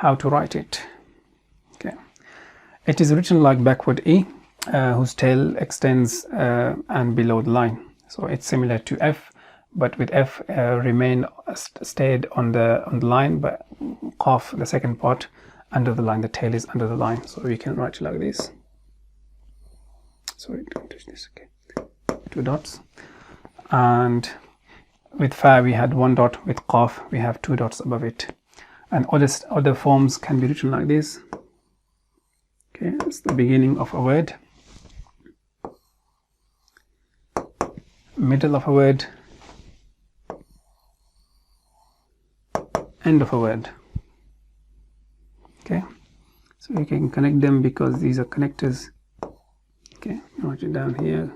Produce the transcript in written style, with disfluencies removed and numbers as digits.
how to write it. Okay, it is written like backward E, whose tail extends and below the line. So it's similar to F, but with F stayed on the line, but Qaaf, the second part, under the line. The tail is under the line, so we can write it like this. Sorry, don't touch this. Okay, 2 dots. And with Fa we had 1 dot. With Qaaf we have 2 dots above it. And other forms can be written like this. Okay, it's the beginning of a word, middle of a word, end of a word. Okay, so you can connect them because these are connectors. Okay, write it down here.